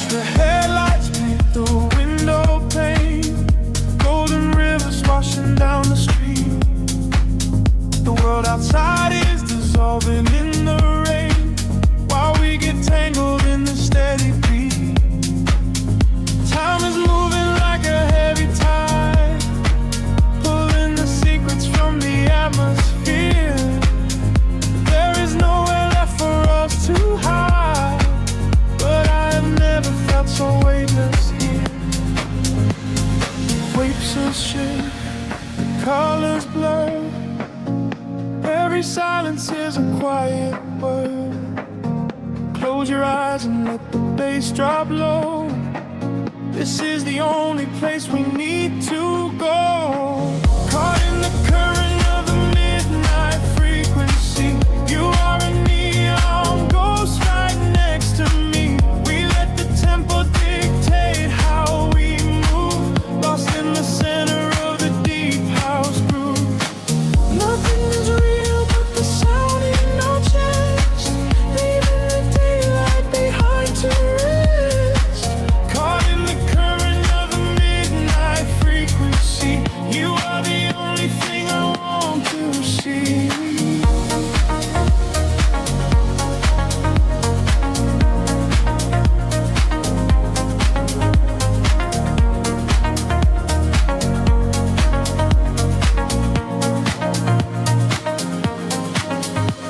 The headlights paint the window pane, golden rivers washing down the street. The world outside is dissolving in the rain, while we get tangled in the steady beat. Time is moving like a heavy tide, pulling the secrets from the atmosphere. There is nowhere left for us to hide, but I have never felt so weightless here. Waves are shake, colors blur, every silence is a quiet word. Close your eyes and let the bass drop low. This is the only place we need to go. Caught in the current of the midnight frequency. You are a neon ghost right next to me. We let the tempo dictate how we move, lost in the center of the deep house groove. Nothing is real but the sound in our chest, leaving the daylight behind to rest. Caught in the current of the midnight frequency. You are the only thing I want to see.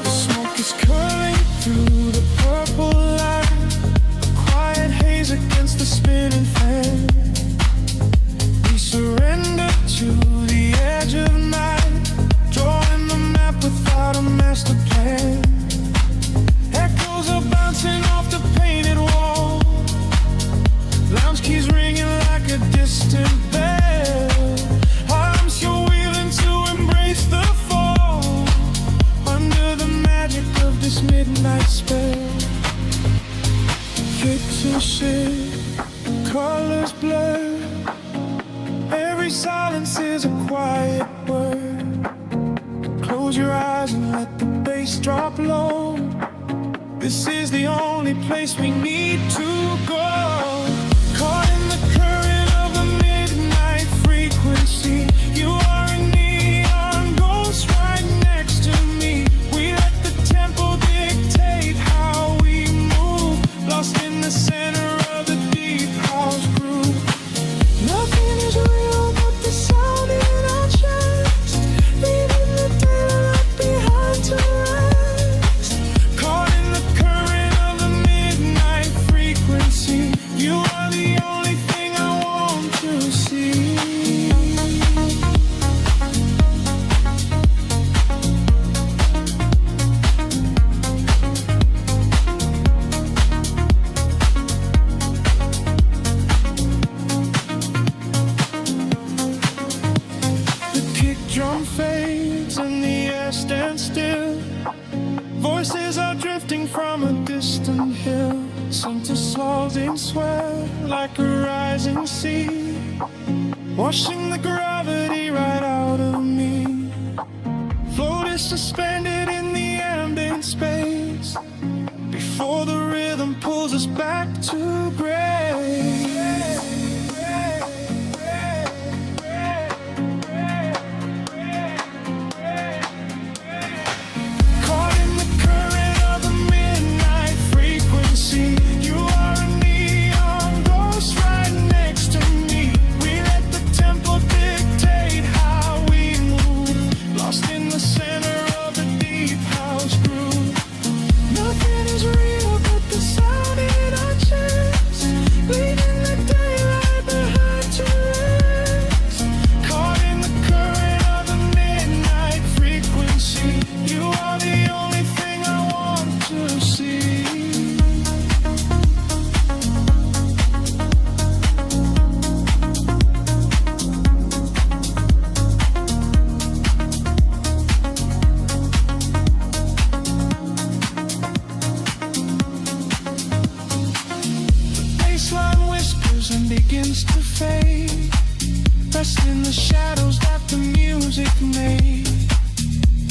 The smoke is curling through the purple light, a quiet haze against the spinning fan. We surrender to the edge of night, drawing the map without a master plan. Echoes are bouncing off the painted wall, lounge keys ringing like a distant bell. Arms you're wheeling to embrace the fall, under the magic of this midnight spell. Pictures shift, colors blur, every silence is a quiet word. Close your eyes and let the bass drop low. This is the only place we need to go. Caught in the current of the midnight frequency. You are a neon ghost right next to me. We let the tempo dictate how we move, lost in the center of the deep house groove. Nothing is real but the sound in our chest, leaving the daylight behind to rest. Caught in the current of the midnight frequency. You are the only thing I want to see. The kick drum fades and the air stands still. Voices are drifting from a distant hill, some to slowing swell like a rising sea, washing the gravity right out of me. Float is suspended in the ambient space, before the rhythm pulls us back to gray. Caught in the current of the midnight frequency. You are a neon ghost right next to me. We let the tempo dictate how we move, lost in the center of the deep house groove. Nothing is real but the sound in our chest, leaving the daylight behind to rest. Caught in the current of the midnight frequency. You are the only thing I want to see. Baseline whispers and begins to fade, rest in the shadows that the music made.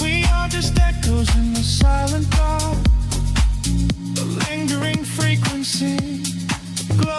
We are just echoes in the silent dark, the lingering frequency, the glow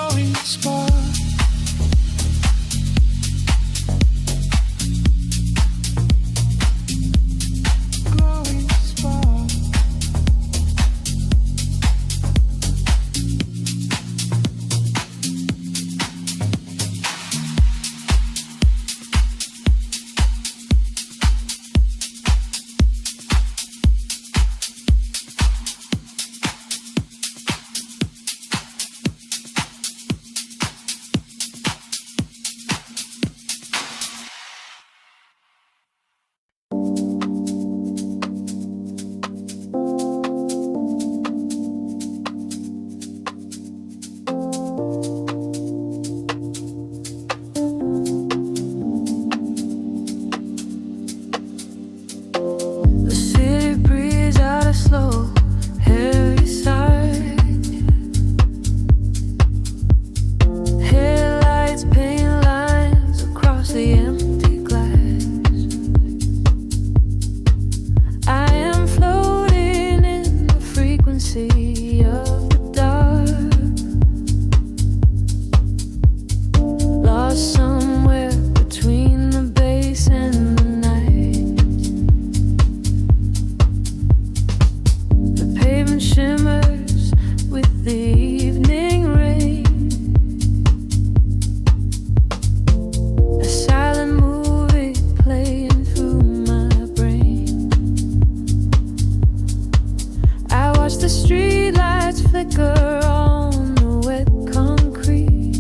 the streetlights flicker on the wet concrete.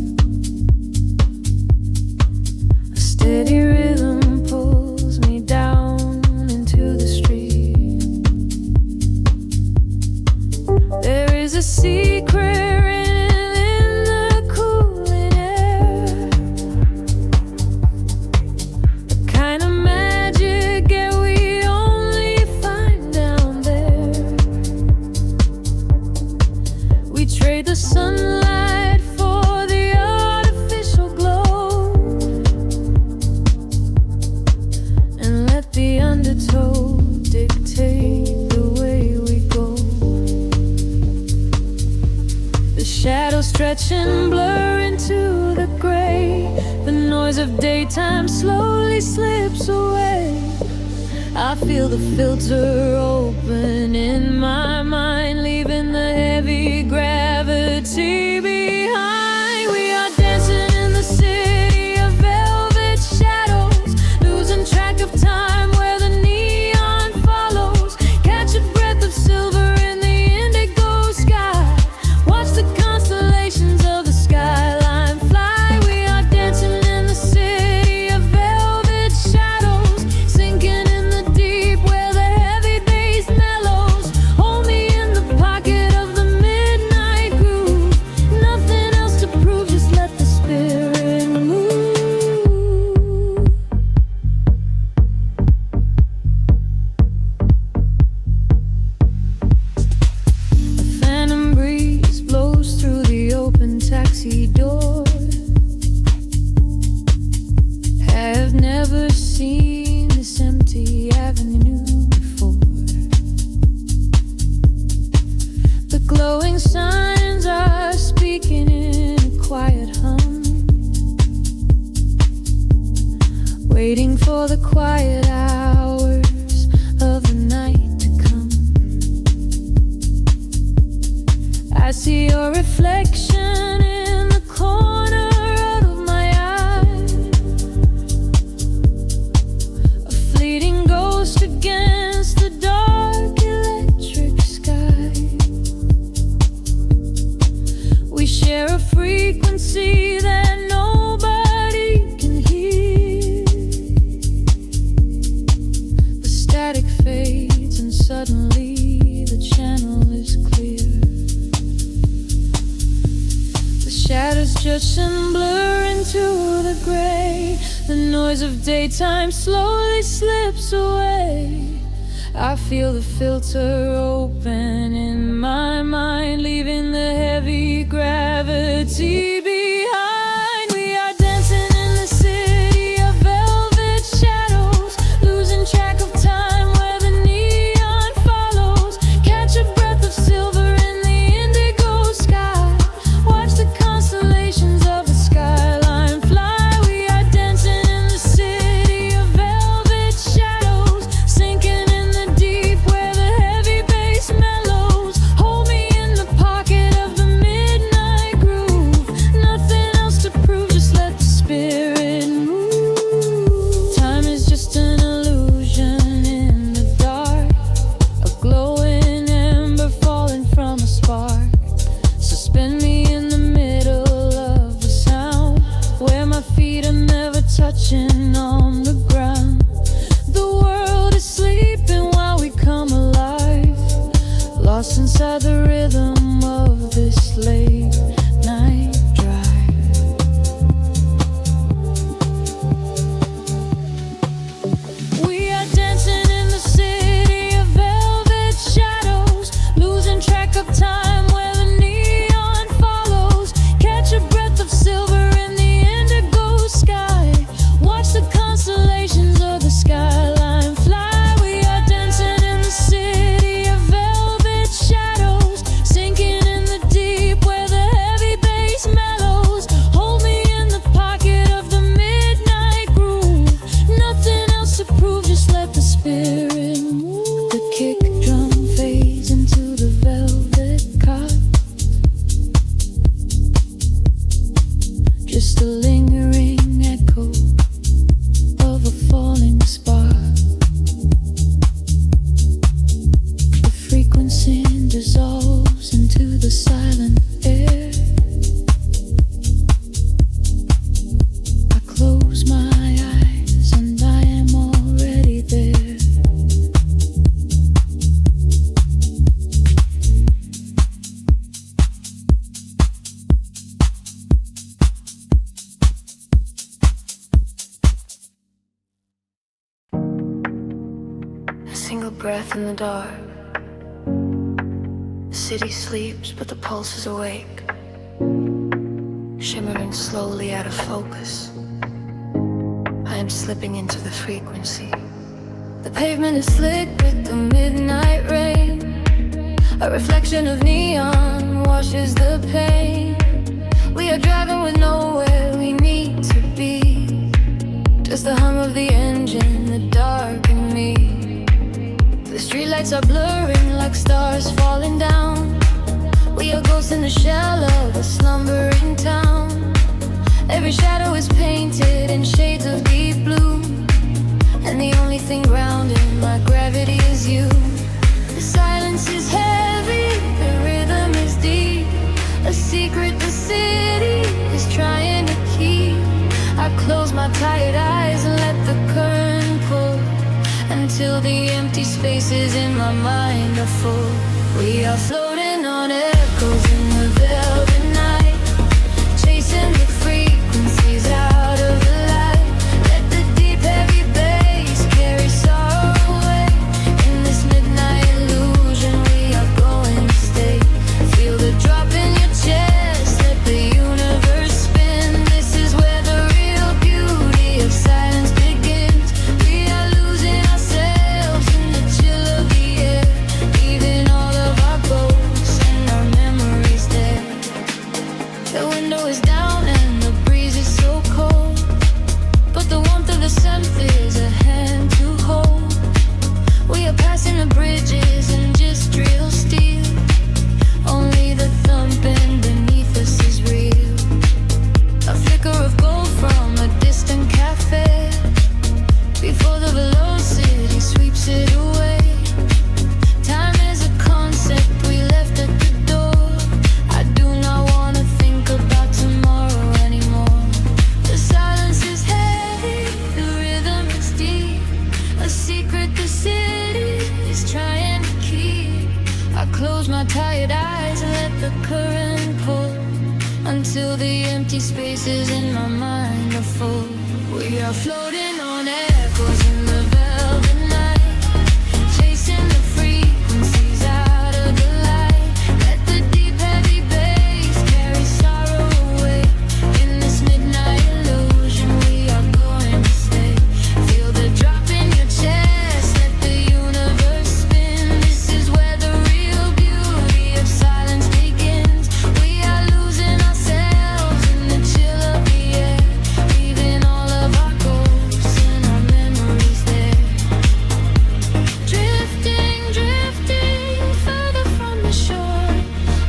A steady rhythm pulls me down into the street. There is a secret the sunlight for the artificial glow, and let the undertow dictate the way we go. The shadows stretch and blur into the gray. The noise of daytime slowly slips away. I feel the filter open in my mind, leaving the heavy gravity behind. We are dancing in the city of velvet shadows, losing track of time where the neon follows. Catch a breath of silver in the indigo sky. Watch the constellations of the skyline fly. We are dancing in the city of velvet shadows, sinking in the deep where the heavy bass mellows. Hold me in the pocket of the midnight groove. Nothing else to prove, just let the spirit move. A phantom breeze blows through the open taxi door. Have never seen this empty avenue before. The glowing signs are speaking in a quiet hum, waiting for the quiet hours of the night to come. I see your reflection in the corner of my eye, a fleeting ghost against the dark electric sky. We share a frequency that nobody can hear. The static fades and suddenly the channel is clear. The shadows judge and blur into the gray. The noise of daytime slowly slips away. I feel the filter open in my mind, leaving the heavy gravity behind. We are dancing in the city of velvet shadows, losing track of time where the neon follows. Catch a breath of silver in the indigo sky. Watch the constellations of the skyline fly. We are dancing in the city of velvet shadows, sinking in the deep where the heavy bass mellows. Hold me in the pocket of the midnight groove. Nothing else to prove, just let the spirit move. Time is just an illusion in the dark, a glowing ember falling from a spark. Suspend me in the middle of the sound, where my feet are never touching on the ground. The world is sleeping while we come alive, lost inside the rhythm of this late night drive. We are dancing in the city of velvet shadows, losing track of time where the neon follows. Catch a breath of silver in the indigo sky. Watch the constellations of the skyline fly. We are dancing in the city of velvet shadows, sinking in the deep where the heavy bass mellows. Hold me in the pocket of the midnight groove. Nothing else to prove, just let the spirit move. The kick drum fades into the velvet breath in the dark. The city sleeps, but the pulse is awake, shimmering slowly out of focus. I am slipping into the frequency. The pavement is slick with the midnight rain. A reflection of neon washes the pain. We are driving with nowhere we need to be. Just the hum of the engine, the dark in me. The streetlights are blurring like stars falling down. We are ghosts in the shell of a slumbering town. Every shadow is painted in shades of deep blue, and the only thing grounding my gravity is you. The silence is heavy, the rhythm is deep. A secret the city is trying to keep. I close my tired eyes and let the current pull, until the empty spaces in my mind are full. We are floating on echoes in the velvet night, chasing the frequencies out of the light. Let the deep heavy bass carry sorrow away. In this midnight illusion we are going to stay. Feel the drop in your chest, let the universe spin. This is where the real beauty of silence begins. We are losing ourselves in the chill of the air, leaving all of our ghosts and our memories there. The window is down and the breeze is so cold, but the warmth of the scent is a hand to hold. We are passing the bridges and just real steel. Only the thumping beneath us is real. A flicker of gold from a distant cafe, before the velocity sweeps it away. Time is a concept we left at the door. I do not want to think about tomorrow anymore. The silence is heavy, the rhythm is deep. A secret the city is trying to keep. I close my tired eyes and let the current pull, until the empty spaces in my mind are full. We are floating on echoes in the velvet night, chasing the frequencies out of the light. Let the deep heavy bass carry sorrow away. In this midnight illusion we are going to stay. Feel the drop in your chest, let the universe spin. This is where the real beauty of silence begins. We are losing ourselves in the chill of the air, leaving all of our ghosts and our memories there. Drifting, drifting further from the shore.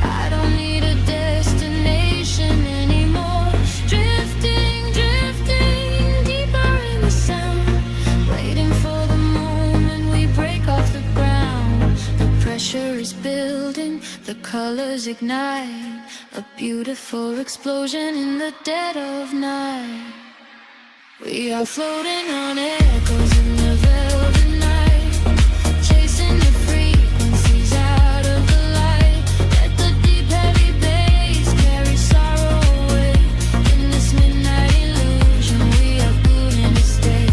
I don't need a destination anymore. Drifting, drifting deeper in the sound, waiting for the moment we break off the ground. The pressure is building, the colors ignite, a beautiful explosion in the dead of night. We are floating on echoes in the velvet night, chasing the frequencies out of the light. Let the deep heavy bass carry sorrow away. In this midnight illusion we are going to stay.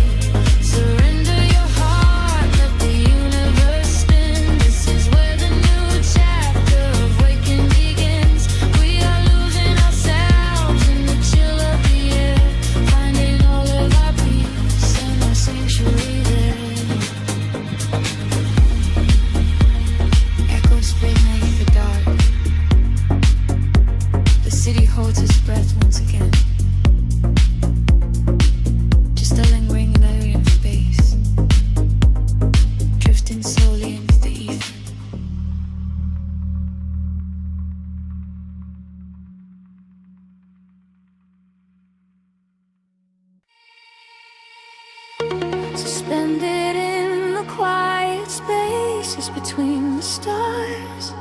Surrender your heart, let the universe spin. This is where the new chapter of waking begins. We are losing ourselves in the chill of the air, finding all of our peace and our sanctuary there. Echoes beneath the dark. The city holds its breath once again. Just a lingering layer of space, drifting slowly into the ether. Suspended in the quiet spaces between the stars,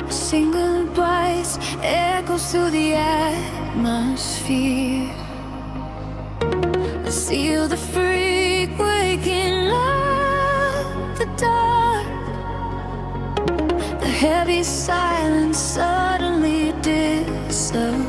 a single voice echoes through the atmosphere. I seal the freak waking up the dark. The heavy silence suddenly disappears.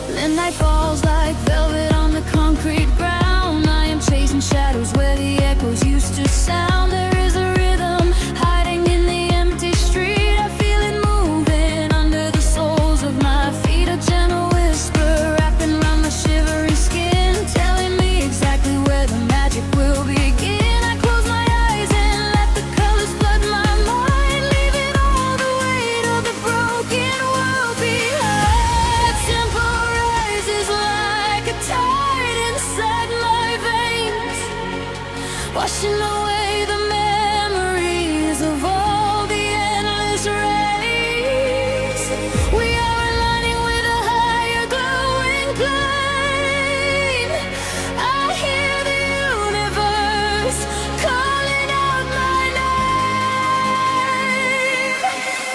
The night falls like velvet on the concrete ground. I am chasing shadows where the echoes used to sound, there is a rhythm hiding in the empty street. I feel it moving under the soles of my feet. A gentle whisper wrapping around my shivering skin, telling me exactly where the magic will begin. I close my eyes and let the colors flood my mind, leaving all the weight of the broken world behind. The tempo rises like a tide inside my veins, washing away the memories of all the endless rays. We are aligning with a higher glowing flame. I hear the universe calling out my name.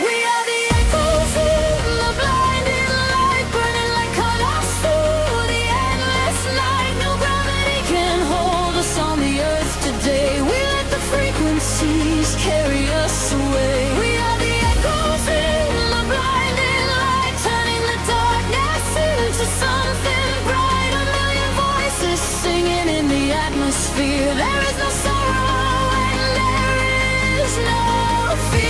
We are the echoes in the blinding light, burning like colors through the endless night. No gravity can hold us on the earth today. We let the frequencies carry us away. We are the echoes in the blinding light, turning the darkness into something bright. A million voices singing in the atmosphere. There is no sorrow and there is no fear.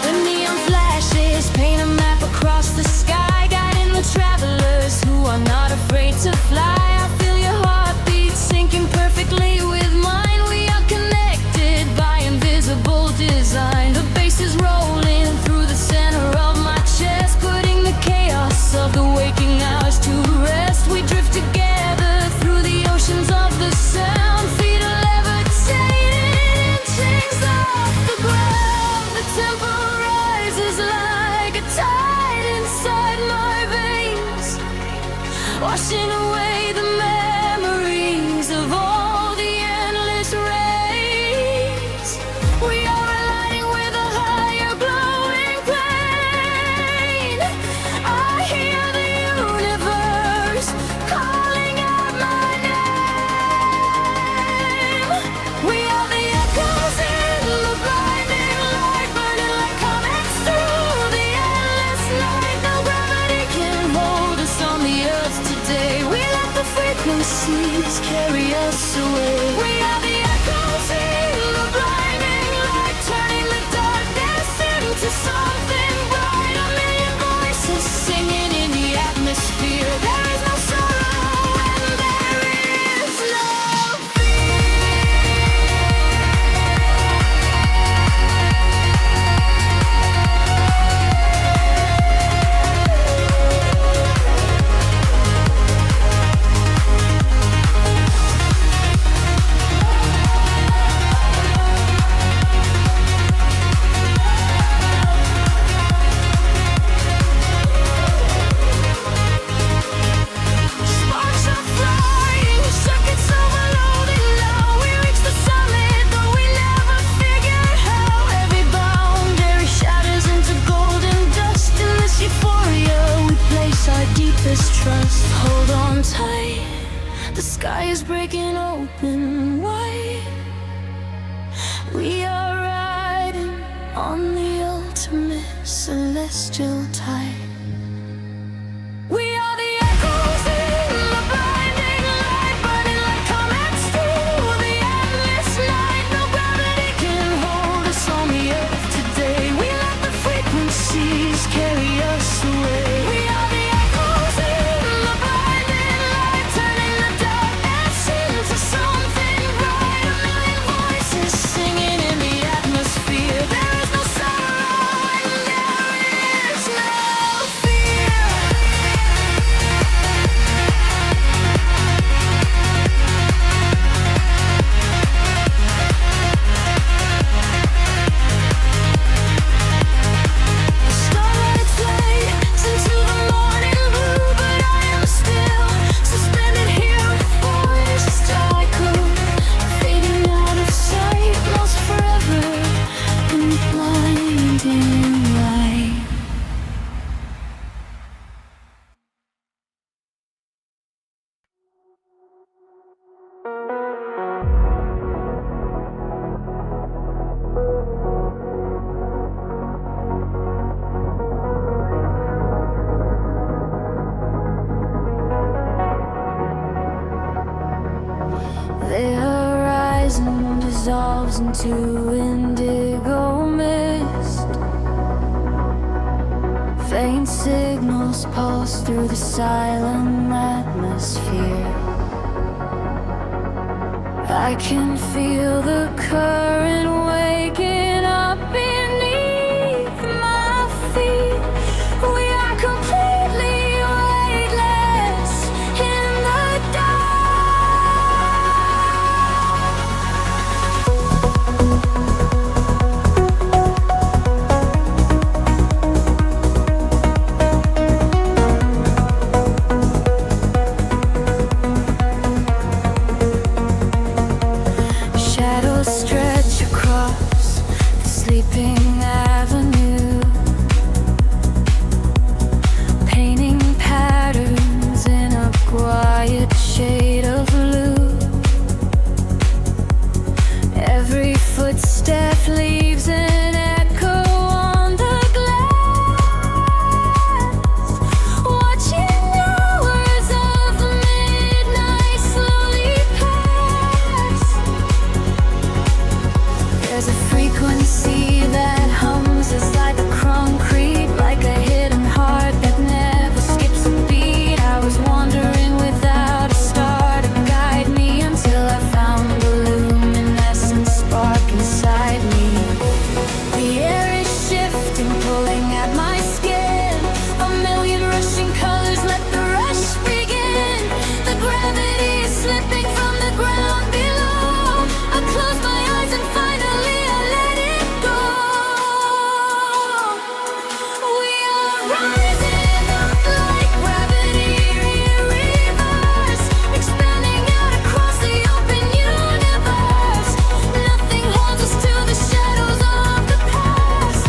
The neon flashes paint a map across the sky, guiding the travelers who are not afraid to fly. I feel your heartbeat syncing perfectly with mine. We are connected by invisible design. The bass is rolling through the center of my chest, putting the chaos of the waking hours to rest. We drift together through the oceans of the sound, feet are levitating, chains off the ground. The tempo rises like a tide inside my veins, washing away the memories of all the endless rays. We are aligning with a higher glowing plane. I hear the universe calling out my name. We are the echoes in the blinding light, burning like comets through the endless night. No gravity can hold us on the earth today. We let the frequencies carry us away. We are the echoes in the blinding light, turning the darkness into something bright. A million voices singing in the atmosphere. There is no sorrow and there is no sparks are flying, circuits overloading now. We reach the summit, though we never figured how. Every boundary shatters into golden dust. In this euphoria, we place our deepest trust. Hold on tight, the sky is breaking open wide. We are riding on the ultimate celestial tide. We are the echoes in the blinding light, burning like comets through the endless night. No gravity can hold us on the earth today. We let the frequencies carry us away. We are the echoes in the blinding light, turning the darkness into something bright. A million voices singing in the atmosphere. There is no sorrow and there is no into indigo mist. Faint signals pulse through the silent atmosphere. I can feel the current waking up beneath my feet. We are completely weightless in the stretch across the sleeping avenue, painting patterns in a quiet shade of blue. Every footstep leaves an echo on the glass, watching hours of midnight slowly pass. There's a frequency that hums inside the concrete, like a hidden heart that never skips a beat. I was wandering without a star to guide me until I found the luminescent spark inside me. The air is shifting, pulling at my skin. A million rushing colors, let the rush begin. The gravity is slipping from the ground below. I close my eyes and finally I let it go. We are rising up like gravity in reverse, expanding out across the open universe. Nothing holds us to the shadows of the past.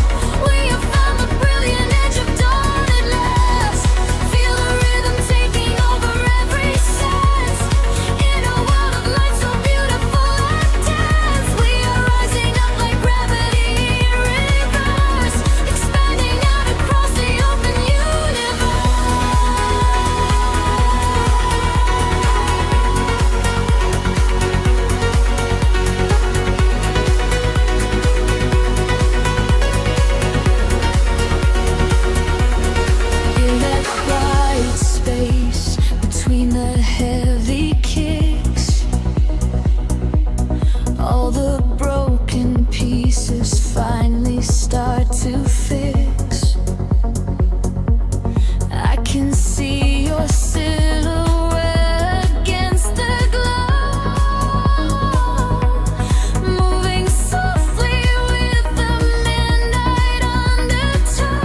We have found the brilliant edge of dawn at last. Feel the rhythm taking over every sense. In a world of light so beautiful and dense, we are rising up like gravity in reverse, expanding out across the open universe. In that quiet space between the heavy kicks, all the broken pieces finally start to fix. I can see your silhouette against the glow, moving softly with the midnight undertow.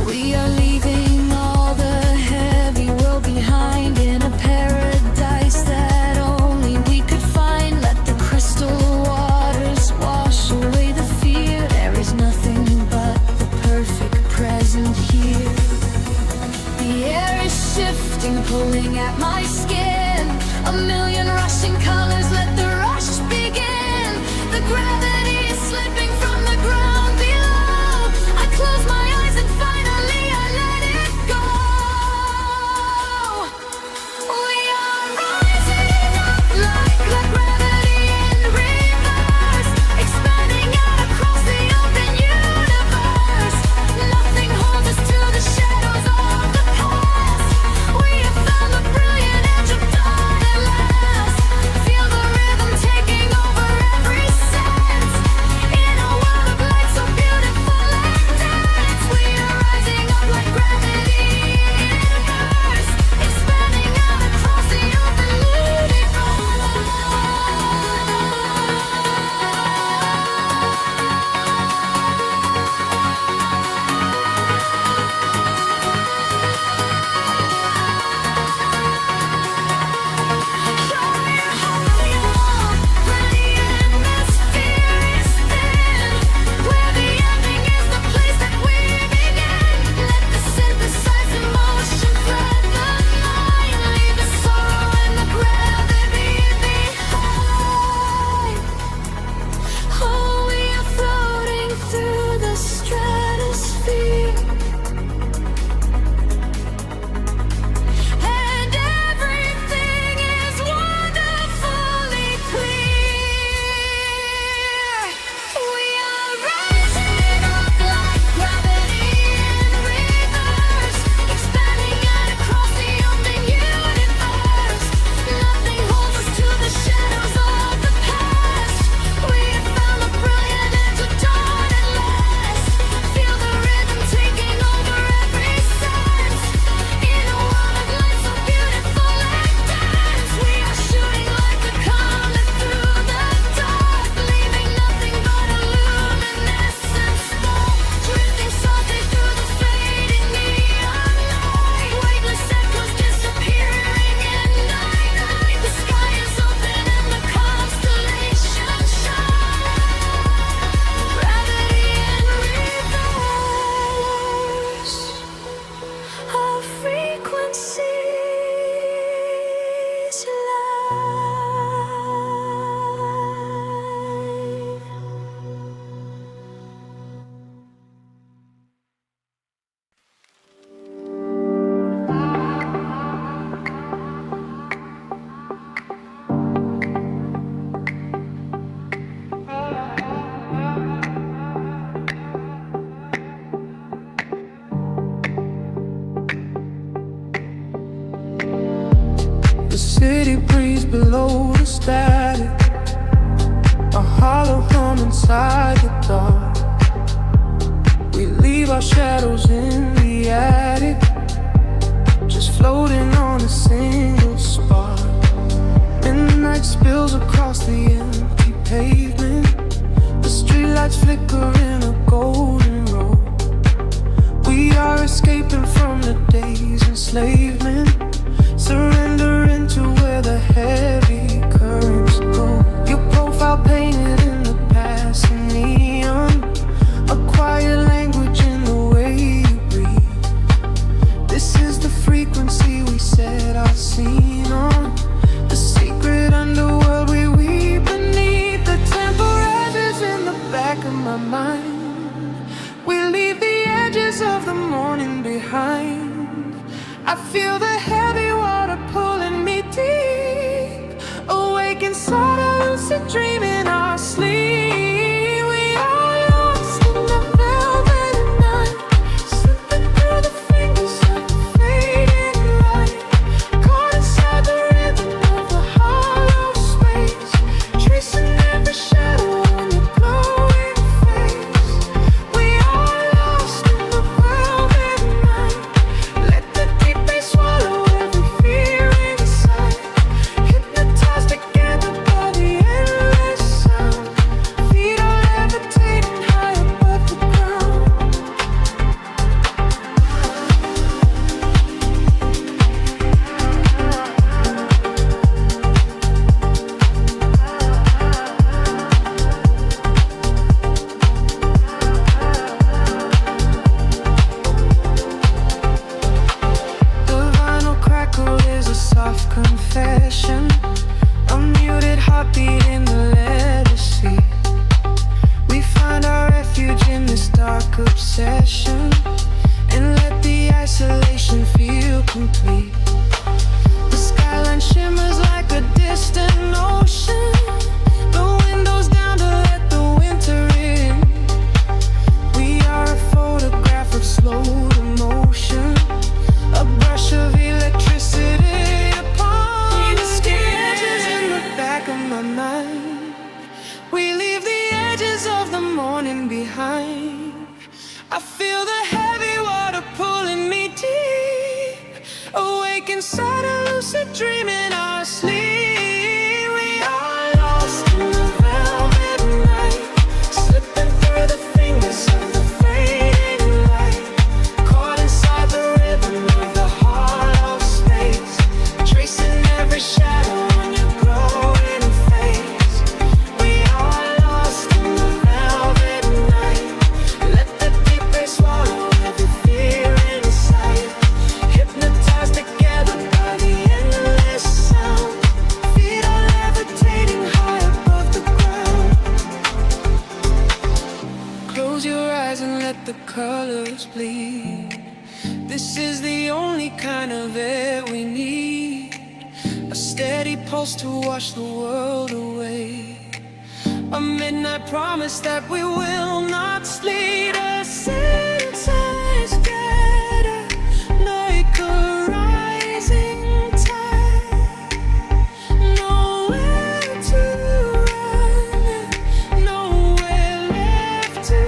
We are leaving all the heavy world behind in a paradise that only we could find. Let the crystal waters wash away the fear. There is nothing but the perfect present here. The air is shifting, pulling at my skin. A million rushing colors, let the rush begin. The gravity is slipping from the ground below. I close my eyes and finally I let it go. We are rising up like gravity in reverse, expanding out across the open universe. Nothing holds us to the shadows of the past. We have found the brilliant edge of dawn at last. Feel the rhythm taking over every sense. In a city breeze below the static, a hollow hum inside the dark. We leave our shadows in the attic, just floating on a single spark. Midnight spills across the empty pavement, the streetlights flicker in a golden row. We are escaping from the day's enslavement, surrendering to where the heavy currents go. Your profile painted in the passing neon, a quiet language in the way you breathe. This is the frequency we set our scene on, the secret underworld we weave beneath. The temperatures in the back of my mind, we leave the edges of the morning behind. I feel the heavy water pulling me deep, awake inside a lucid dream in our sleep. We are lost in the velvet night, slipping through the fingers of the fading light, caught inside the rhythm of the hollow space, tracing every shadow on your glowing face. We are lost in the velvet night, let the deep bass swallow every fear inside, hypnotized together by the endless sound. Feet are levitating high above the ground. The vinyl crackle is a soft confession, a muted heartbeat in the leather seat. We find our refuge in this dark obsession, and let the isolation feel complete. The skyline shimmers like a distant ocean, the windows down to let the winter in. We are a photograph of slow motion, a brush of electricity upon the sketches in the back of my mind. We leave the edges of the morning behind. I feel the heavy water pulling me deep, awake inside a lucid dream in our sleep. We are lost in the velvet night, slipping through the fingers of the fading light, caught inside the rhythm of the hollow space, tracing every shadow on your glowing face. We are lost in the velvet night, let the deep bass swallow every fear inside, hypnotized together by the endless sound. Feet are levitating high above the ground. Close your eyes and let the colors bleed. This is the only kind of air we need, a steady pulse to wash the world away, a midnight promise that we will not sleep. A sense gather like a rising tide, nowhere to run, nowhere left to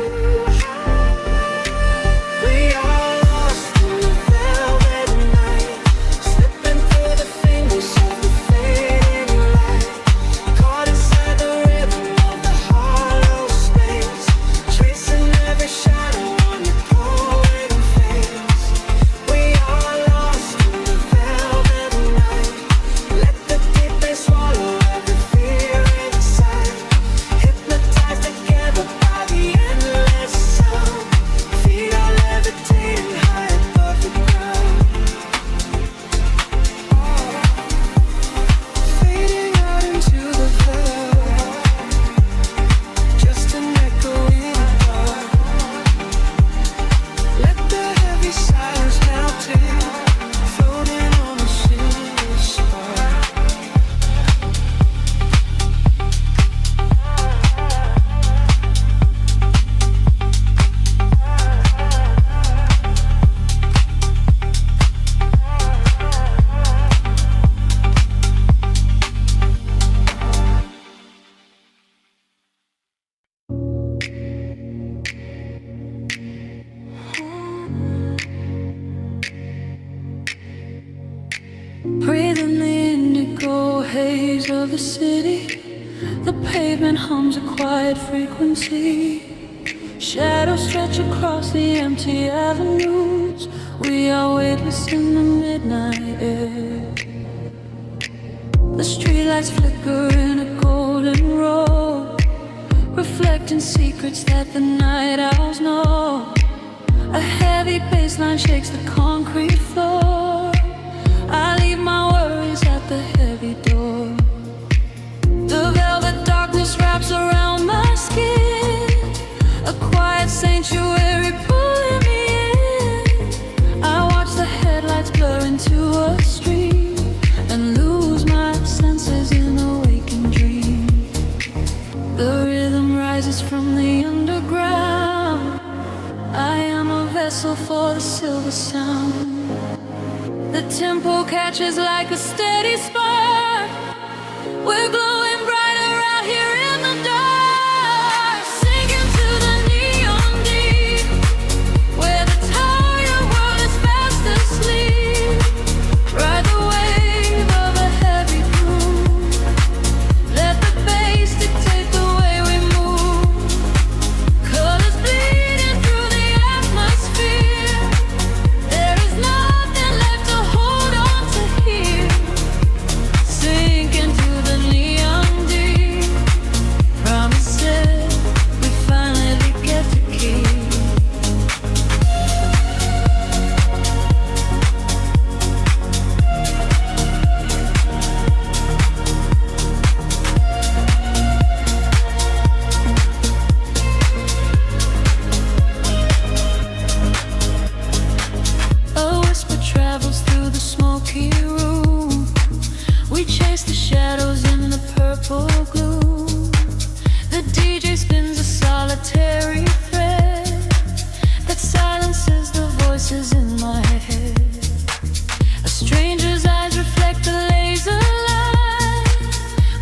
hide. We are lost in the velvet night, slipping through the fingers of the fading light, caught inside the rhythm of the hollow space, tracing every shadow on your Breathing the indigo haze of the city. The pavement hums a quiet frequency. Shadows stretch across the empty avenues. We are weightless in the midnight air. The streetlights flicker in a golden row, reflecting secrets that the night owls know. A heavy bassline shakes the concrete floor. I leave my worries at the heavy door. The velvet darkness wraps around my skin, a quiet sanctuary pulling me in. I watch the headlights blur into a stream and lose my senses in a waking dream. The rhythm rises from the underground. I am a vessel for the silver sound. The tempo catches like a steady spark. We're glowing brighter out here in the dark, sinking to the neon deep, where the tired world is fast asleep. Ride the wave of a heavy groove. Let the bass dictate the way we move. Colors bleeding through the atmosphere. There is nothing left to hold on to here. Sink into the neon deep. Promises we finally get to keep. A whisper travels through the smoky room. We chase the shadows in the purple gloom. The DJ spins a solitary thread that silences the voices in my head. A stranger's eyes reflect the laser light.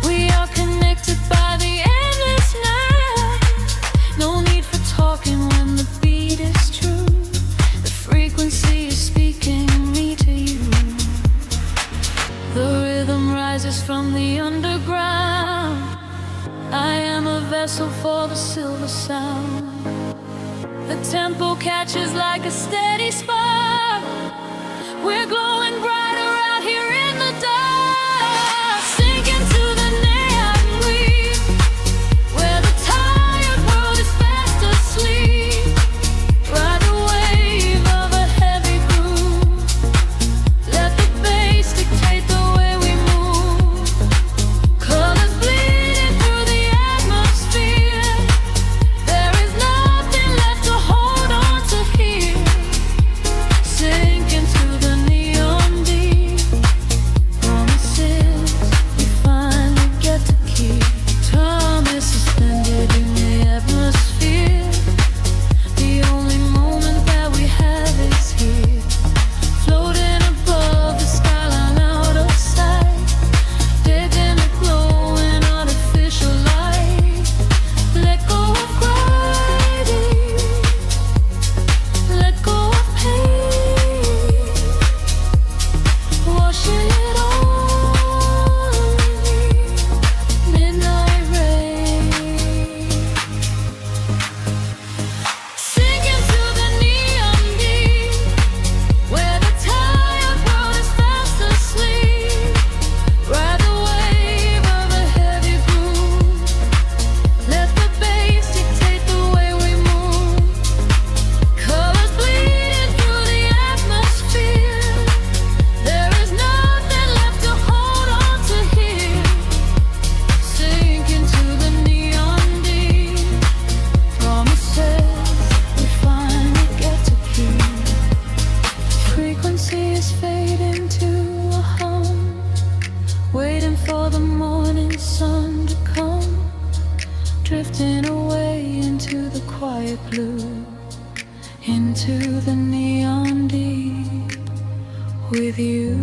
We are connected by the endless night. No need for talking when the beat is true. The frequency is speaking me to you. The rhythm rises from the underground. I am a vessel for the silver sound. The tempo catches like a steady spark. We're glowing brighter out here in the dark, sinking to the neon weave, where the tired world is fast asleep. Ride the wave of a heavy groove. Let the bass dictate the way we move. Colors bleeding through the atmosphere. There is nothing left to hold on to here. Sink into the neon deep. Promises we finally get to keep. Time is suspended in the atmosphere. The only moment that we have is here. Floating above the skyline out of sight. Dead in a glowing artificial light. Let go of gravity. Let go of pain. Washing it all away. Midnight rain. Sinking to the neon deep, where the tired world is fast asleep. Ride the wave of a heavy groove. Let the bass dictate the way we move. Colors bleeding through the atmosphere. There is nothing left to hold on to here. Sink into the neon deep. Promises we finally get to keep. Frequency is fading to a hum, waiting for the morning sun to come. Drifting away into the quiet blue, into the neon deep with you.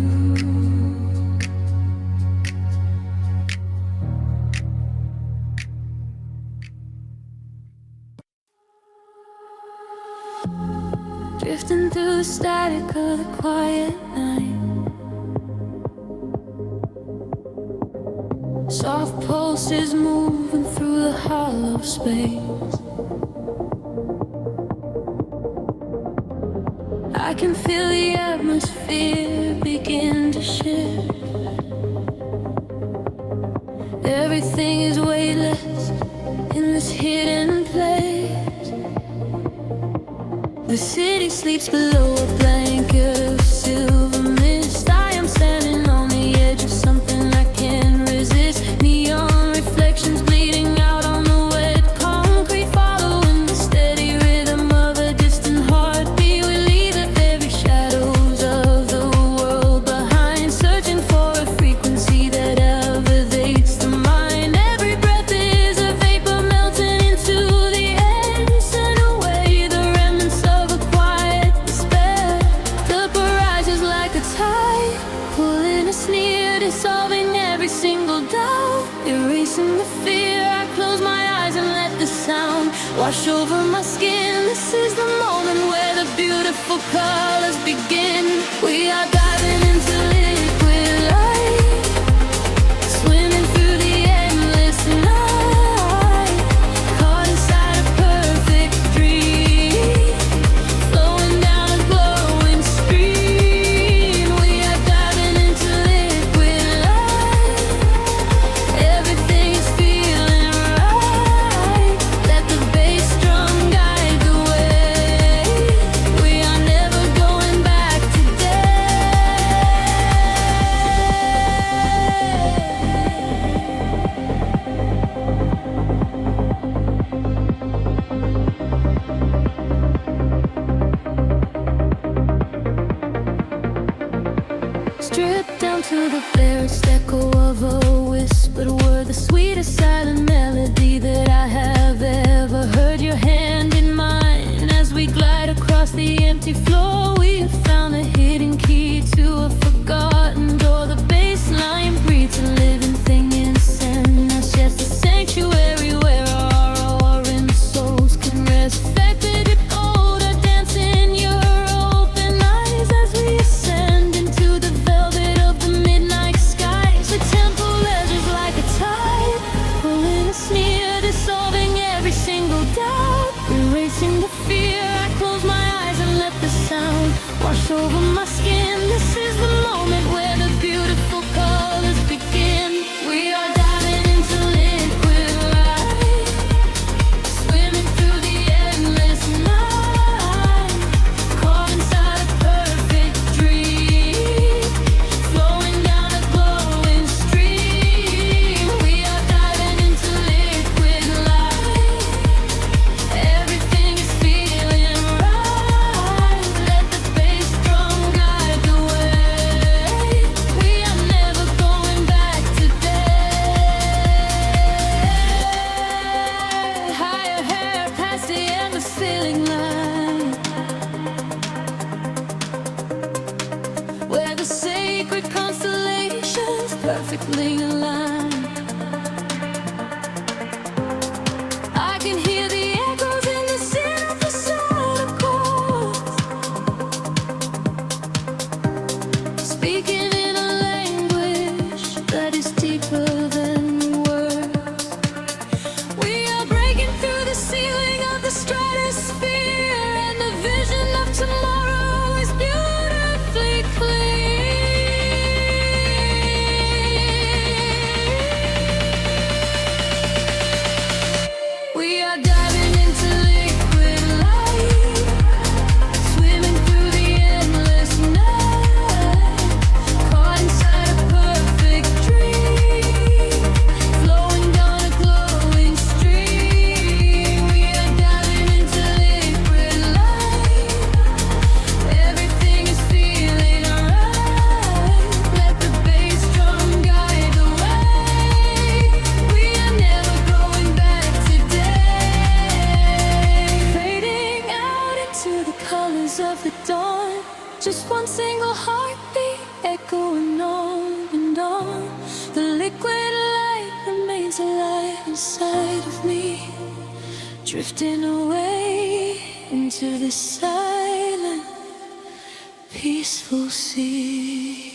Drifting through the static of the quiet night. Soft pulses moving through the hollow space. I can feel the atmosphere begin to shift. Everything is weightless in this hidden place. The city sleeps below a blanket of silver mist. I am standing on the edge of something I can't resist. Neon reflections bleeding out on the wet concrete, following the steady rhythm of a distant heartbeat. We leave the very shadows of the world behind, searching for a frequency that elevates the mind. Every breath is a vapor melting into the air, send away the remnants of a quiet despair. The barrage is like a tide, pulling us near, dissolving every single doubt, erasing the fear. I close my eyes and let the sound wash over my skin. This is the moment where the beautiful colors begin. We are diving into liquid light, swimming through the endless night, caught inside a perfect dream, flowing down a glowing stream. We are diving into liquid light, everything is feeling right. Let the bass drum guide the way. We are never going back today. Stripped down to the barest echo of a whispered word, the sweetest silent melody that I have ever heard. Your hand in mine as we glide across the empty floor. We have found a hidden key to a forgotten door. The bassline breathes a living thing inside us, yes, a sanctuary where our roaring souls can rest. Faded gold, I dance in your open eyes as we ascend into the velvet of the midnight skies. The temple ledges like a tide, pulling us near, dissolving every single doubt, erasing the fear. I close my eyes and let the sound wash over my skin. This is the moment where the beautiful colors begin. We are diving into liquid light, swimming through the endless night, caught inside a perfect dream, flowing down a glowing stream. We are diving into liquid light, everything is feeling right. Let the bass drum guide the way. We are never going back today. Higher hair past the endless feeling line, where the sacred constellations perfectly align. I can hear the echoes in the sin of the silent chords, speaking in a language that is deeper than words. We are breaking through the ceiling of the stratosphere, and the vision of tomorrow is beautifully clear. We are diving into liquid light, swimming through the endless night, caught inside a perfect dream, flowing down a glowing stream. We are diving into liquid light, everything is feeling right. Let the bass drum guide the way. We are never going back today. Fading out into the colors of the dawn, just one single heartbeat echoing on and on. The liquid light remains alive inside of me, drifting away into the silent, peaceful sea.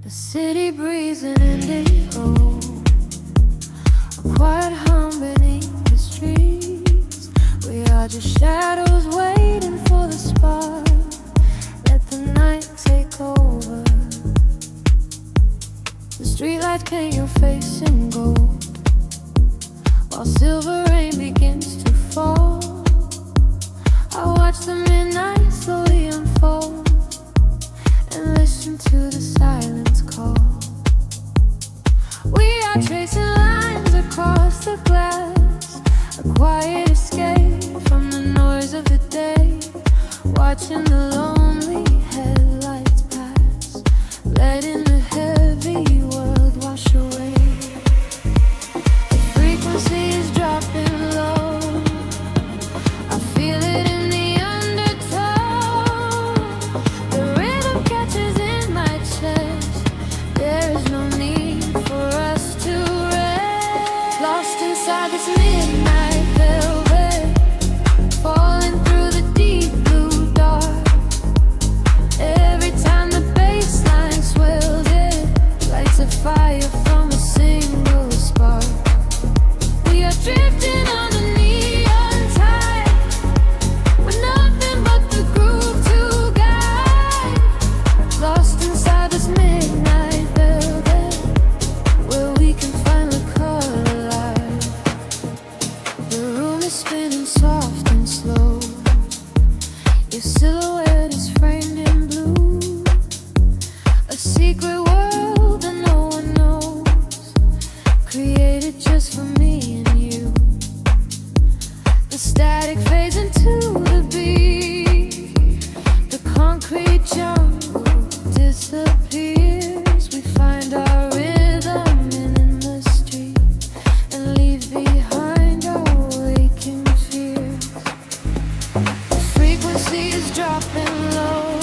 The city breathes an indigo, a quiet hum beneath the streets. We are just shadows waiting for the spark. Let the night take over. The streetlights paint your face in gold, while silver rain begins to fall. I watch the midnight slowly unfold and listen to the silence call. We are tracing lines across the glass, a quiet escape from the noise of the day, watching the lonely headlights pass, letting the heavy world wash away. The frequency is dropping low, I feel it in the undertow. The rhythm catches in my chest, there is no need for us to rest. Lost inside this midnight velvet, falling through the deep blue dark. Every time the bass line swells, it lights a fire from a single spark. We are drifting on the neon tide, with nothing but the groove to guide. Lost inside this midnight velvet, where we can finally come alive. The room is spinning soft and slow, your silhouette is framed in blue, a secret world that no one knows, created just for me and you. The static fades into the beat, the concrete jungle disappears. We find our rhythm in the street and leave behind our waking fears. The frequency is dropping low,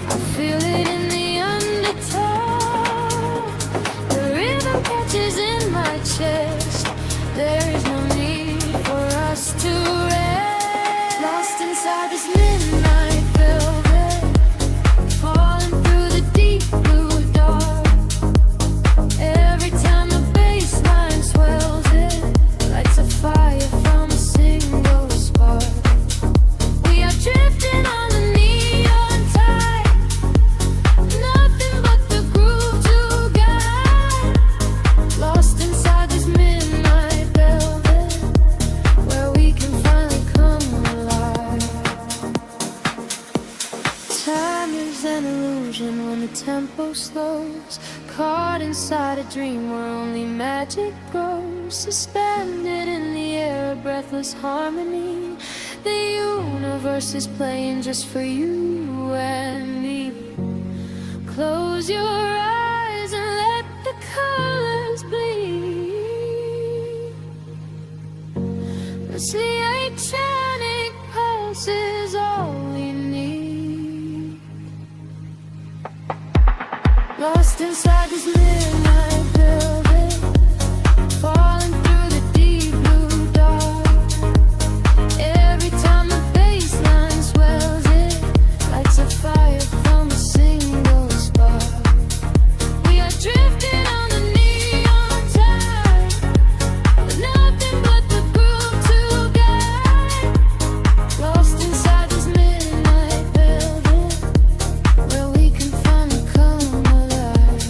I feel it in the undertow. The rhythm catches in my chest, there is no need for us to rest. Lost inside this midnight velvet, falling through the deep blue dark. Every time the bass line swells, it lights a fire from a single spark. We are drifting on the neon tide, nothing but the groove to guide. Lost inside this midnight velvet, where we can finally come alive. Time is an illusion when the tempo slows, caught inside a dream where only magic grows. Suspended in the air, a breathless harmony. The universe is playing just for you and me. Close your eyes and let the colors bleed. This electronic pulse is all we need. Lost inside this midnight velvet, falling through the deep blue dark. Every time the bass line swells, it lights a fire from a single spark. We are drifting on the neon tide, with nothing but the groove to guide. Lost inside this midnight velvet, where we can finally come alive.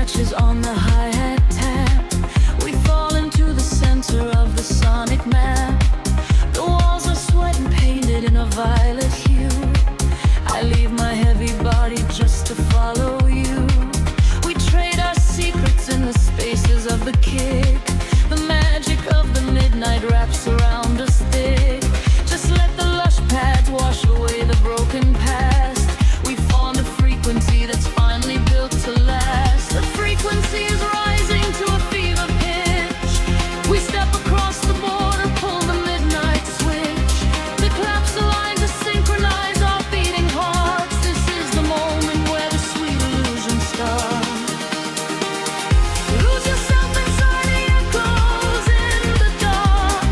scratches on the hi-hat tap. We fall into the center of the sonic map. The walls are sweat and painted in a violet hue. I leave my heavy body just to follow you. We trade our secrets in the spaces of the kick. The magic of the midnight wraps around us thick. Just let the lush pads wash away the broken past. We fall into frequency that's finally built to last. The frequency is rising to a fever pitch. We step across the border, pull the midnight switch. The claps align to synchronize our beating hearts. This is the moment where the sweet illusion starts. Lose yourself inside the echoes in the dark.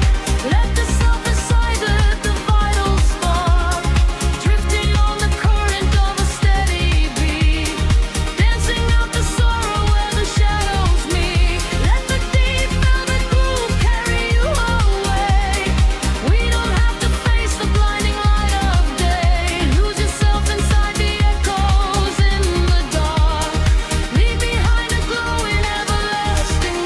Let the self inside the vital spark. Drifting on the current of a steady beat. Dancing out the sorrow where the shadows meet. Let the deep velvet groove carry you away. We don't have to face the blinding light of day. Lose yourself inside the echoes in the dark. Leave behind a glowing everlasting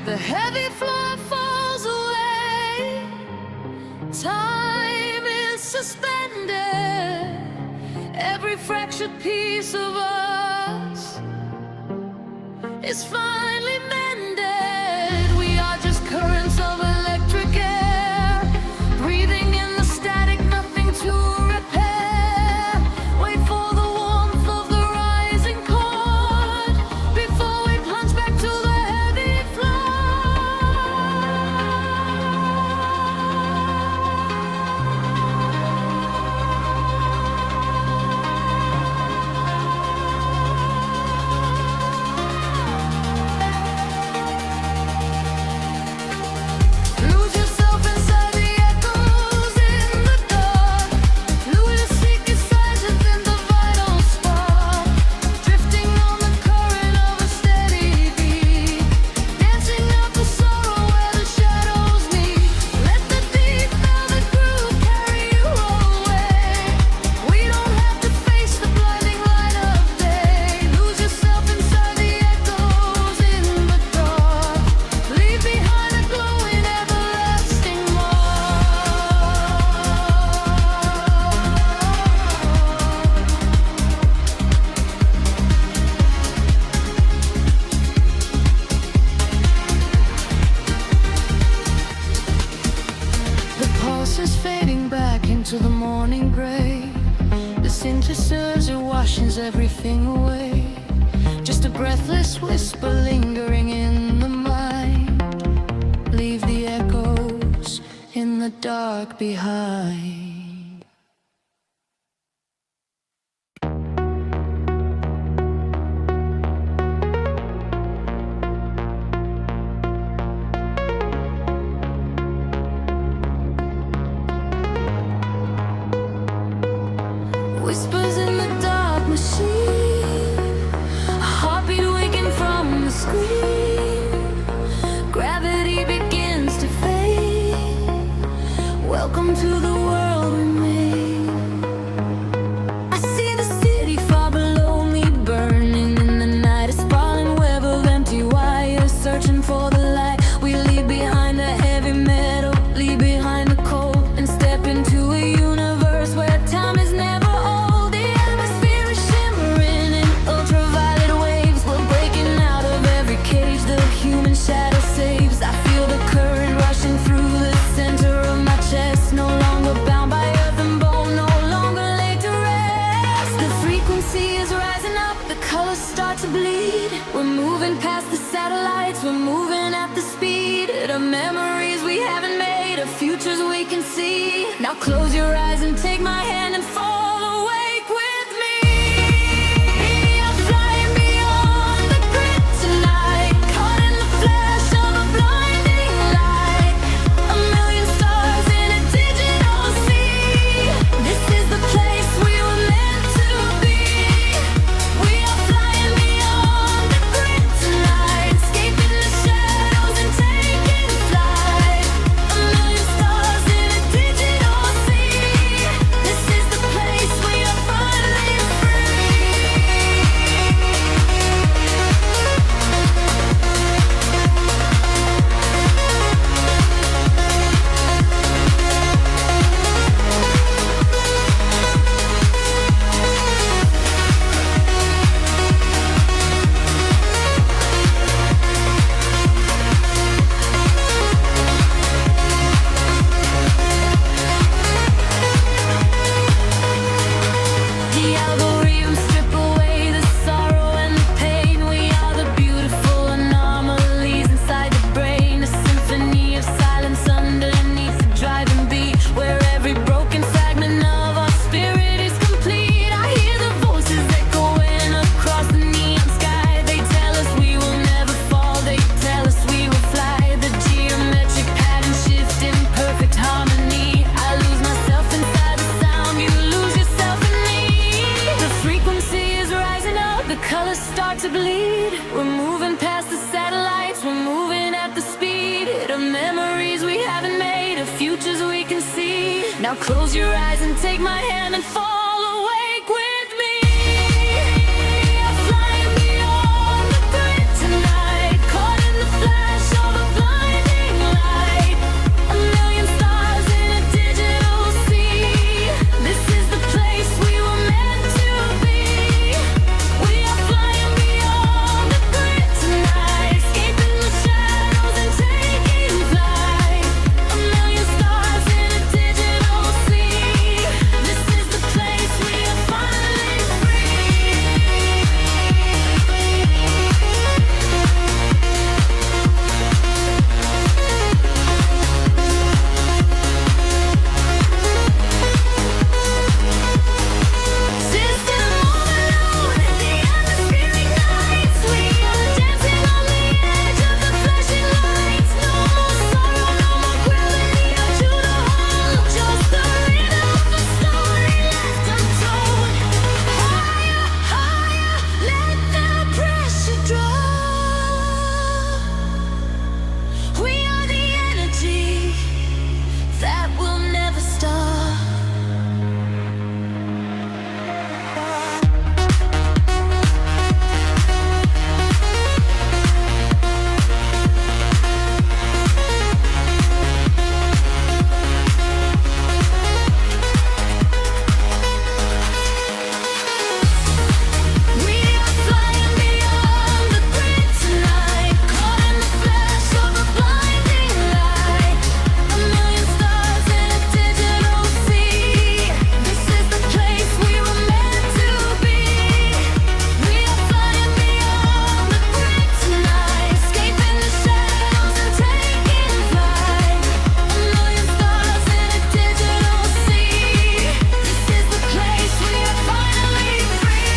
The heavy floor falls away. Time is suspended. Every fractured piece of us is finally mended. We are just currents of electric air, breathing in the static, nothing to repair. Wait for the warmth of the rising chord before we plunge back to the heavy Lose yourself inside the echoes in the dark. Lose your secret silence in the vital spark. Drifting on the current of a steady beat. Dancing out the sorrow where the shadows meet. Let the deep velvet groove carry you away. We don't have to face the blinding light of day. Lose yourself inside the echoes in the dark. Leave behind a glowing everlasting The pulse is fading back into the morning gray. The synthesizer washes everything away. Just a breathless whisper lingering in the mind. Leave the echoes in the dark behind. Whispers in the dark machine, a heartbeat waking from the screen. Gravity begins to fade. Welcome to the world we made. I see the city far below me, burning in the night. A sprawling web of empty wires, searching for the light. We leave behind the heavy metal, leave behind the cold, and step into a universe where time is never old. The atmosphere is shimmering in ultraviolet waves. We're breaking out of every cage the human shadow saves. I feel the current rushing through the center of my chest. No longer bound by earth and bone, no longer laid to rest. The frequency is rising up, the colors start to bleed. We're moving past the satellites, we're moving at the speed of memories we haven't made, of futures we can see. Now close your eyes and take my hand and fall awake with me. I'm flying beyond the grid tonight, caught in the flash of a blinding light. A million stars in a digital sea. This is the place we were meant to be. We are flying beyond start to bleed. We're moving past the satellites, we're moving at the speed of memories we haven't made, of futures we can see. Now close your eyes and take my hand and fall awake with me. We are flying beyond the grid tonight, caught in the flash of a blinding light. A million stars in a digital sea. This is the place we were meant to be. We are flying beyond the grid tonight, escaping the shadows and taking flight. A million stars in a digital sea. This is the place we are finally free. System overload, the atmosphere ignites. We are dancing on the edge of the flashing lights. No more sorrow, no more gravity or to the hole. Just the rhythm of a story left untold. Higher, higher, let the pressure drop. We are the energy that will never stop. We are flying beyond the grid tonight, caught in the flash of a blinding light. A million stars in a digital sea. This is the place we were meant to be. We are flying beyond the grid tonight, escaping the shadows and taking flight. A million stars in a digital sea. This is the place we are finally free.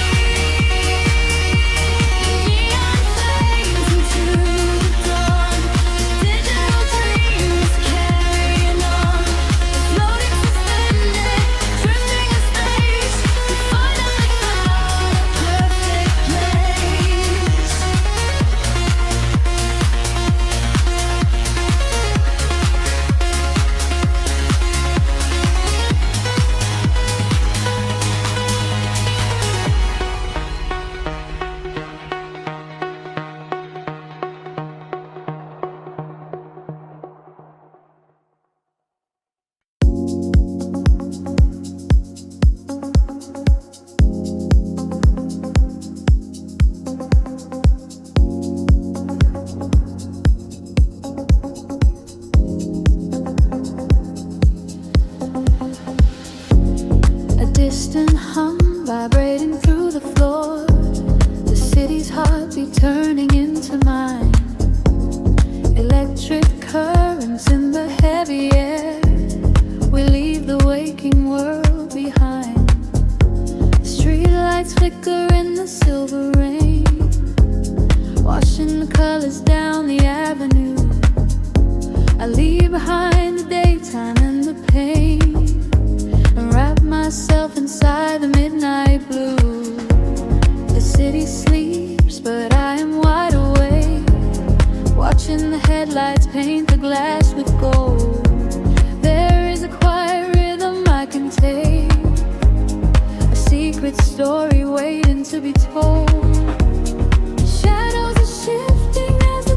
Neon flames into the dawn. Digital dreams carrying on. Floating suspended, drifting in space. We finally found a perfect place. A distant hum vibrating through the floor. The city's heartbeat turning into mine. Electric currents in the heavy air. We leave the waking world behind. Street lights flicker in the silver rain, washing the colors down the avenue. I leave behind the daytime and the pain, and wrap myself inside the midnight blue. The city sleeps, but I am wide awake, watching the headlights paint the glass with gold. There is a quiet rhythm I can take, a secret story waiting to be told. Shadows are shifting as the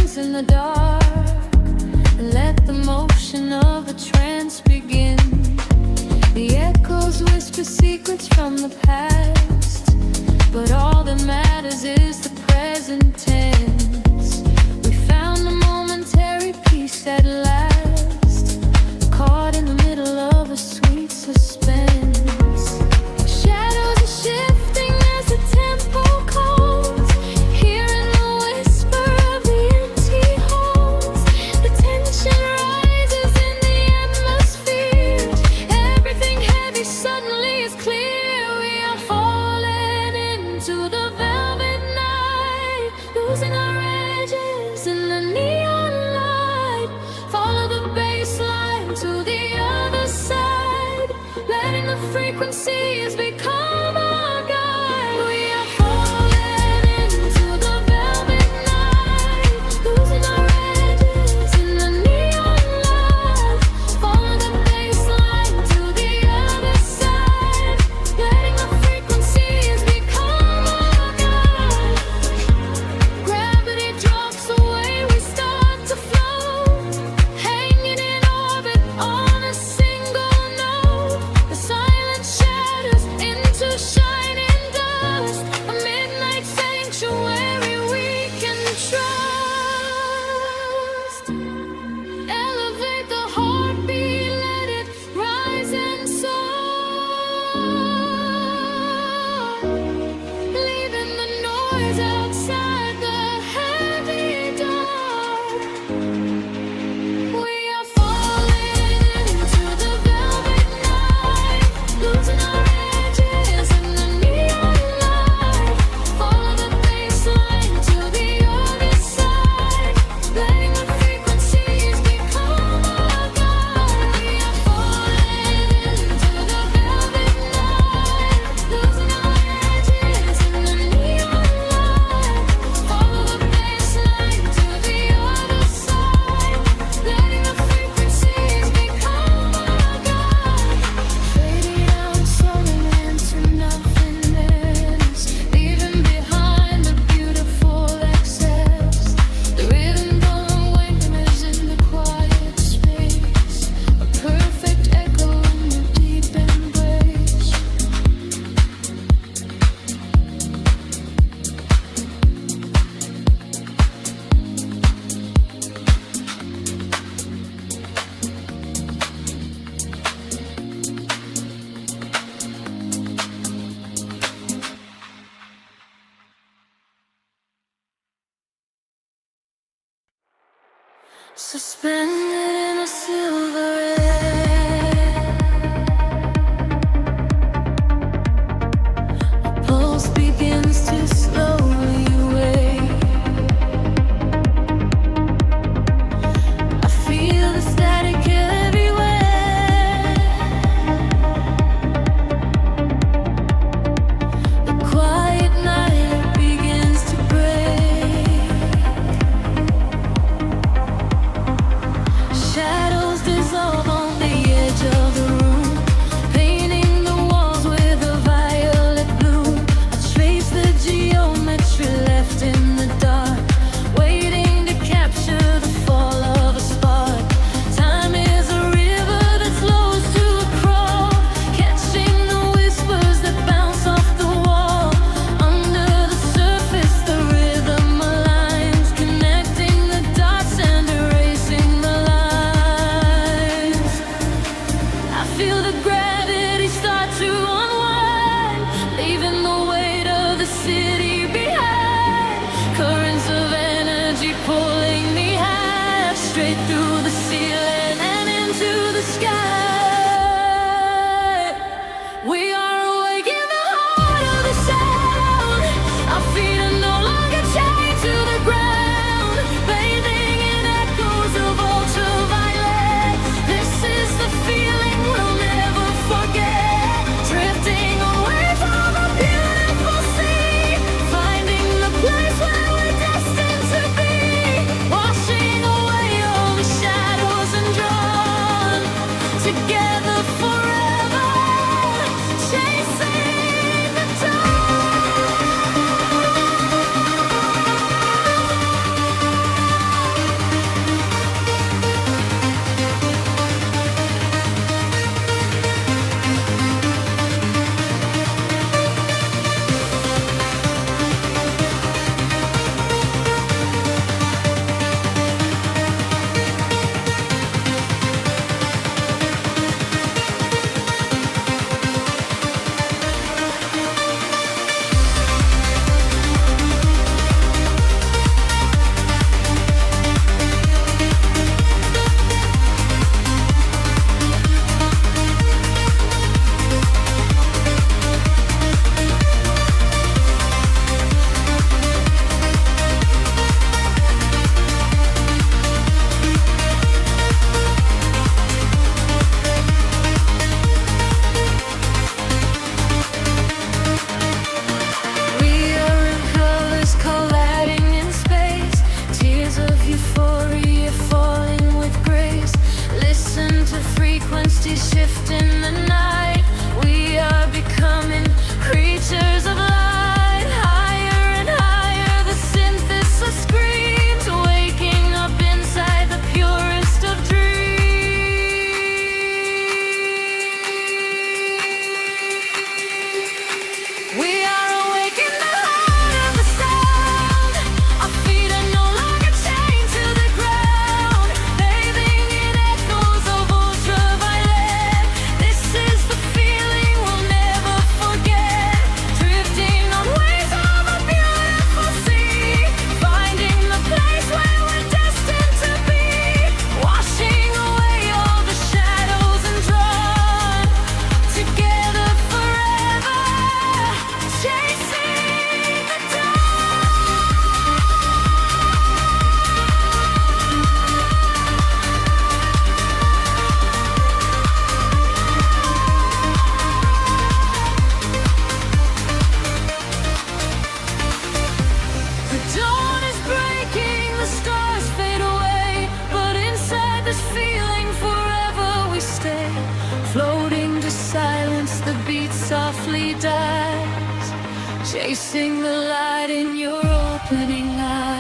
candles in the dark, and let the motion of a trance begin. The echoes whisper secrets from the past, but all that matters is the present tense. We found a momentary peace at last, caught in the middle of a sweet suspense. Shadows are shifting as the tempo calls, hearing the whisper of the empty halls. The tension rises in the atmosphere, everything heavy suddenly is clear. We are falling into the velvet night, losing our edges in the neon light. Follow the bassline to the other side, letting the frequencies become our guide. We are falling into the velvet night, losing our edges in the neon light. Follow the bassline to the other side, letting the frequencies become our guide. Gravity drops away, we start to float, hanging in orbit on a single note. The silence shatters into shining dust, a midnight sanctuary we can trust. Elevate the heartbeat, let it rise and soar, leaving the noise outside the heavy dark. We are falling into the velvet night, losing our edges in the neon light. Follow the bassline to the other side, letting the frequencies become our guide. We are falling into the velvet night, losing our edges in the neon light. Follow the bassline to the other side, letting the frequencies become our guide. Fading out, slowing into nothingness, leaving behind the beautiful excess. The rhythm unwinding in the quiet space, a perfect echo in the deep embrace. Suspended in a silver air, a pulse begins to slowly wake. I feel the static everywhere, the quiet night begins to break. Shadows dissolve Chasing the light in your opening eyes.